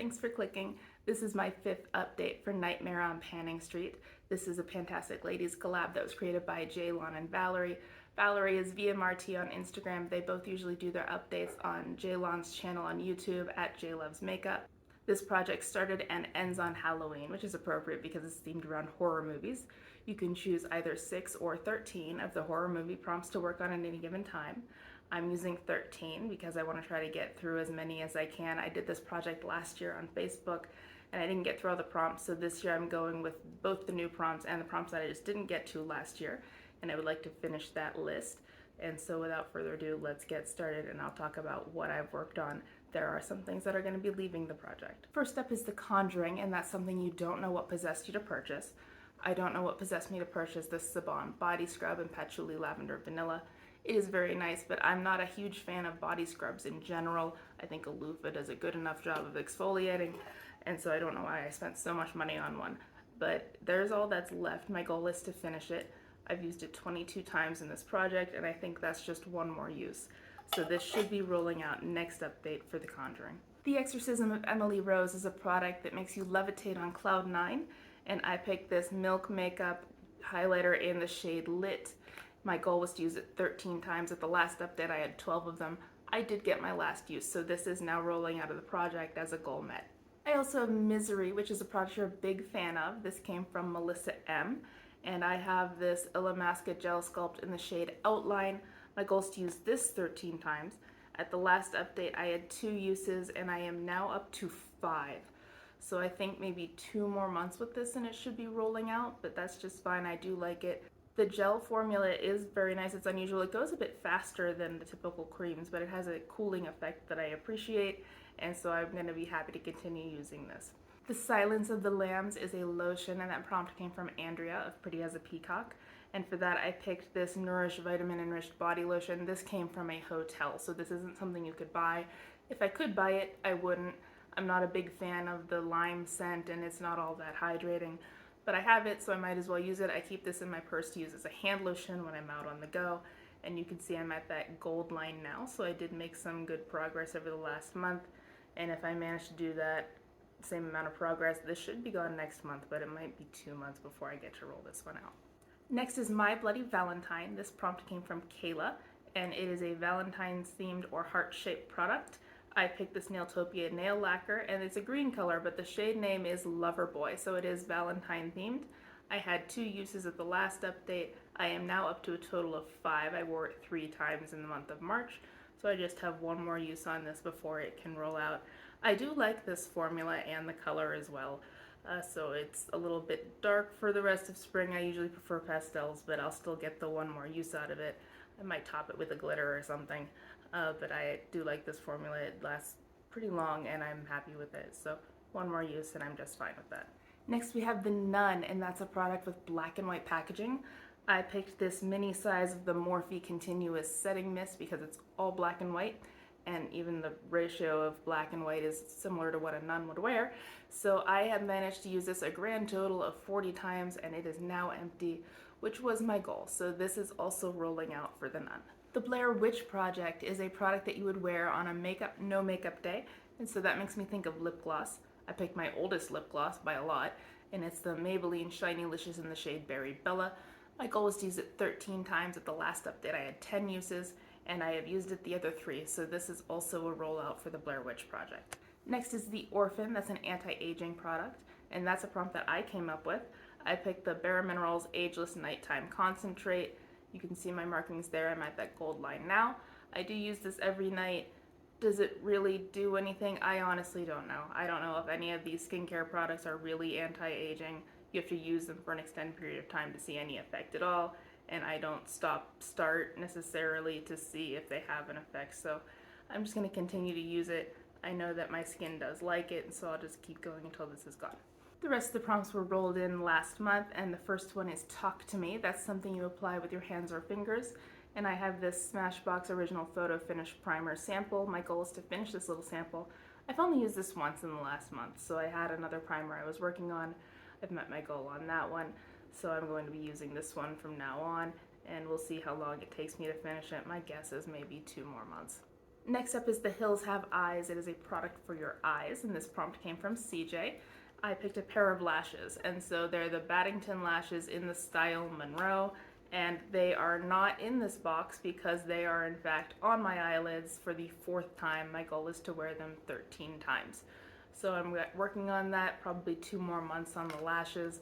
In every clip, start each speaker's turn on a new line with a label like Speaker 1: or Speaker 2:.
Speaker 1: Thanks for clicking. This is my 5th update for Nightmare on Panning Street. This is a Pantastic Ladies collab that was created by Jaylon and Valerie. Valerie is VMRT on Instagram. They both usually do their updates on Jaylon's channel on YouTube at JLovesMakeup. This project started and ends on Halloween, which is appropriate because it's themed around horror movies. You can choose either 6 or 13 of the horror movie prompts to work on at any given time. I'm using 13 because I want to try to get through as many as I can. I did this project last year on Facebook and I didn't get through all the prompts, so this year I'm going with both the new prompts and the prompts that I just didn't get to last year, and I would like to finish that list. And so without further ado, let's get started and I'll talk about what I've worked on. There are some things that are going to be leaving the project. First up is The Conjuring, and that's something you don't know what possessed you to purchase. I don't know what possessed me to purchase this Saban body scrub in Patchouli Lavender Vanilla. It is very nice, but I'm not a huge fan of body scrubs in general. I think a loofah does a good enough job of exfoliating, and so I don't know why I spent so much money on one. But there's all that's left. My goal is to finish it. I've used it 22 times in this project, and I think that's just one more use. So this should be rolling out next update for The Conjuring. The Exorcism of Emily Rose is a product that makes you levitate on cloud 9, and I picked this Milk Makeup highlighter in the shade Lit. My goal was to use it 13 times. At the last update, I had 12 of them. I did get my last use, so this is now rolling out of the project as a goal met. I also have Misery, which is a product you're a big fan of. This came from Melissa M. And I have this Illamasqua Gel Sculpt in the shade Outline. My goal is to use this 13 times. At the last update, I had 2 uses, and I am now up to 5. So I think maybe 2 more months with this and it should be rolling out, but that's just fine. I do like it. The gel formula is very nice. It's unusual. It goes a bit faster than the typical creams, but it has a cooling effect that I appreciate, and so I'm going to be happy to continue using this. The Silence of the Lambs is a lotion, and that prompt came from Andrea of Pretty as a Peacock. And for that, I picked this Nourish Vitamin Enriched Body Lotion. This came from a hotel, so this isn't something you could buy. If I could buy it, I wouldn't. I'm not a big fan of the lime scent, and it's not all that hydrating. But I have it, so I might as well use it. I keep this in my purse to use as a hand lotion when I'm out on the go. And you can see I'm at that gold line now, so I did make some good progress over the last month. And if I manage to do that same amount of progress, this should be gone next month, but it might be 2 months before I get to roll this one out. Next is My Bloody Valentine. This prompt came from Kayla, and it is a Valentine's themed or heart-shaped product. I picked this Nailtopia nail lacquer, and it's a green color, but the shade name is Loverboy, so it is Valentine themed. I had 2 uses at the last update. I am now up to a total of 5. I wore it 3 times in the month of March, so I just have 1 more use on this before it can roll out. I do like this formula and the color as well, so it's a little bit dark for the rest of spring. I usually prefer pastels, but I'll still get the 1 more use out of it. I might top it with a glitter or something. But I do like this formula. It lasts pretty long and I'm happy with it. So 1 more use and I'm just fine with that. Next we have The Nun, and that's a product with black and white packaging. I picked this mini size of the Morphe Continuous Setting Mist because it's all black and white, and even the ratio of black and white is similar to what a nun would wear. So I have managed to use this a grand total of 40 times and it is now empty, which was my goal. So this is also rolling out for The Nun. The Blair Witch Project is a product that you would wear on a no makeup day, and so that makes me think of lip gloss. I picked my oldest lip gloss by a lot, and it's the Maybelline Shiny Licious in the shade Berry Bella. My goal was to use it 13 times. At the last update, I had 10 uses, and I have used it the other 3, so this is also a rollout for the Blair Witch Project. Next is The Orphan. That's an anti-aging product, and that's a prompt that I came up with. I picked the Bare Minerals Ageless Nighttime Concentrate. You can see my markings there. I'm at that gold line now. I do use this every night. Does it really do anything? I honestly don't know. I don't know if any of these skincare products are really anti-aging. You have to use them for an extended period of time to see any effect at all, and I don't start necessarily to see if they have an effect, so I'm just going to continue to use it. I know that my skin does like it, and so I'll just keep going until this is gone. The rest of the prompts were rolled in last month, and the first one is Talk to Me. That's something you apply with your hands or fingers. And I have this Smashbox Original Photo Finish Primer sample. My goal is to finish this little sample. I've only used this once in the last month, so I had another primer I was working on. I've met my goal on that one, so I'm going to be using this one from now on, and we'll see how long it takes me to finish it. My guess is maybe 2 more months. Next up is The Hills Have Eyes. It is a product for your eyes, and this prompt came from CJ. I picked a pair of lashes, and so they're the Baddington lashes in the style Monroe, and they are not in this box because they are in fact on my eyelids for the 4th time. My goal is to wear them 13 times. So I'm working on that, probably 2 more months on the lashes.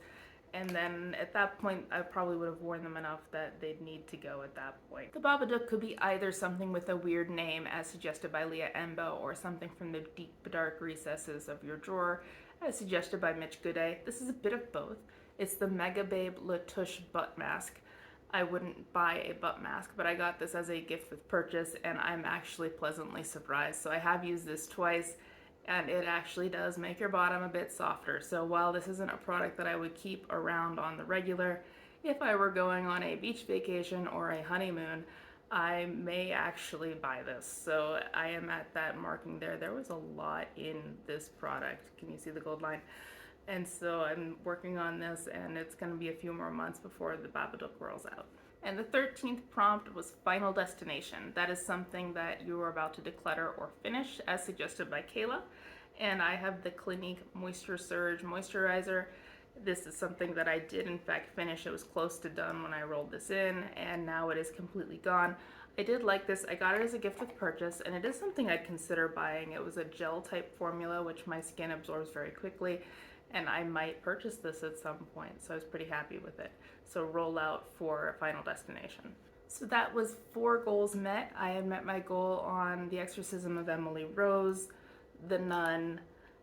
Speaker 1: And then at that point, I probably would have worn them enough that they'd need to go at that point. The Babadook could be either something with a weird name, as suggested by Leah Embo, or something from the deep, dark recesses of your drawer, as suggested by Mitch Gooday. This is a bit of both. It's the Mega Babe La Touche butt mask. I wouldn't buy a butt mask, but I got this as a gift with purchase, and I'm actually pleasantly surprised. So I have used this twice, and it actually does make your bottom a bit softer. So while this isn't a product that I would keep around on the regular, if I were going on a beach vacation or a honeymoon, I may actually buy this. So I am at that marking there. There was a lot in this product. Can you see the gold line? And so I'm working on this, and it's going to be a few more months before the Babadook rolls out. And the 13th prompt was Final Destination. That is something that you are about to declutter or finish, as suggested by Kayla. And I have the Clinique Moisture Surge Moisturizer. This is something that I did in fact finish. It was close to done when I rolled this in, and now it is completely gone. I did like this. I got it as a gift with purchase, and it is something I'd consider buying. It was a gel type formula, which my skin absorbs very quickly, and I might purchase this at some point, so I was pretty happy with it. So roll out for Final Destination. So that was 4 goals met. I had met my goal on The Exorcism of Emily Rose, The Nun,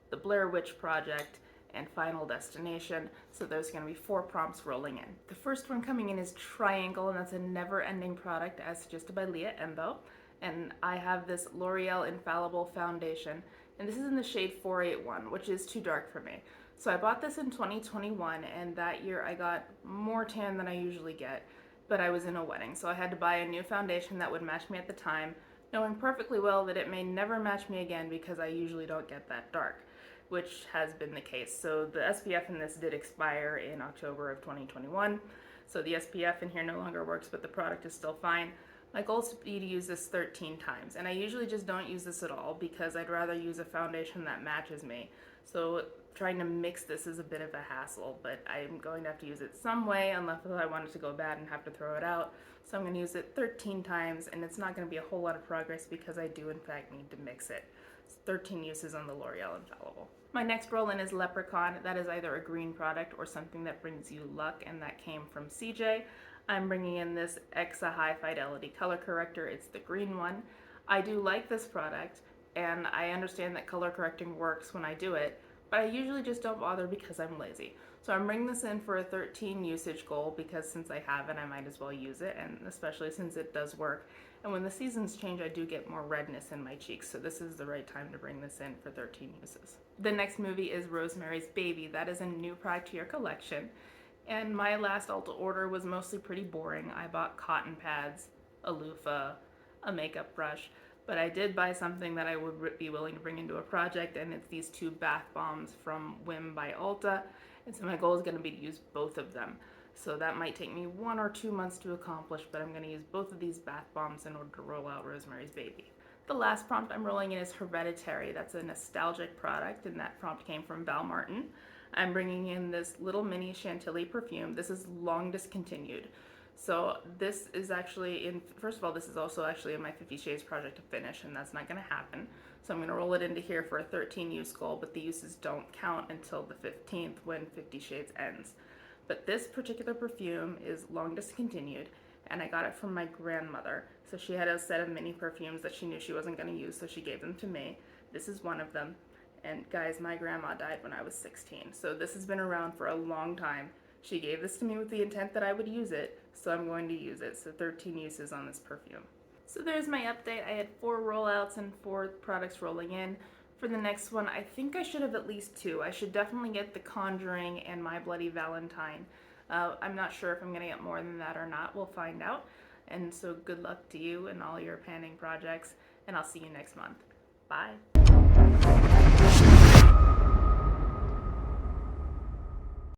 Speaker 1: The Blair Witch Project, and Final Destination. So there's going to be 4 prompts rolling in. The first one coming in is Triangle, and that's a never-ending product as suggested by Leah Embo. And I have this L'Oreal Infallible Foundation, and this is in the shade 481, which is too dark for me. So I bought this in 2021, and that year I got more tan than I usually get, but I was in a wedding, so I had to buy a new foundation that would match me at the time, knowing perfectly well that it may never match me again because I usually don't get that dark, which has been the case. So the SPF in this did expire in October of 2021, so the SPF in here no longer works, but the product is still fine. My goal is to use this 13 times, and I usually just don't use this at all because I'd rather use a foundation that matches me. So trying to mix this is a bit of a hassle, but I'm going to have to use it some way unless I want it to go bad and have to throw it out. So I'm going to use it 13 times, and it's not going to be a whole lot of progress because I do in fact need to mix it. It's 13 uses on the L'Oreal Infallible. My next roll-in is Leprechaun. That is either a green product or something that brings you luck, and that came from CJ. I'm bringing in this Exa High Fidelity Color Corrector. It's the green one. I do like this product, and I understand that color correcting works when I do it, but I usually just don't bother because I'm lazy. So I'm bringing this in for a 13 usage goal because since I have it, I might as well use it, and especially since it does work. And when the seasons change, I do get more redness in my cheeks, so this is the right time to bring this in for 13 uses. The next movie is Rosemary's Baby. That is a new product to your collection. And my last Ulta order was mostly pretty boring. I bought cotton pads, a loofah, a makeup brush, but I did buy something that I would be willing to bring into a project, and it's these 2 bath bombs from Whim by Ulta. And so my goal is going to be to use both of them. So that might take me 1 or 2 months to accomplish, but I'm going to use both of these bath bombs in order to roll out Rosemary's Baby. The last prompt I'm rolling in is Hereditary. That's a nostalgic product, and that prompt came from Val Martin. I'm bringing in this little mini Chantilly perfume. This is long discontinued. So this is actually first of all, this is also actually in my 50 Shades project to finish, and that's not going to happen. So I'm going to roll it into here for a 13 use goal, but the uses don't count until the 15th when 50 Shades ends. But this particular perfume is long discontinued, and I got it from my grandmother. So she had a set of mini perfumes that she knew she wasn't going to use, so she gave them to me. This is one of them. And guys, my grandma died when I was 16, so this has been around for a long time. She gave this to me with the intent that I would use it, so I'm going to use it. So 13 uses on this perfume. So there's my update. I had 4 rollouts and 4 products rolling in. For the next one, I think I should have at least 2. I should definitely get The Conjuring and My Bloody Valentine. I'm not sure if I'm going to get more than that or not. We'll find out. And so good luck to you and all your panning projects, and I'll see you next month. Bye.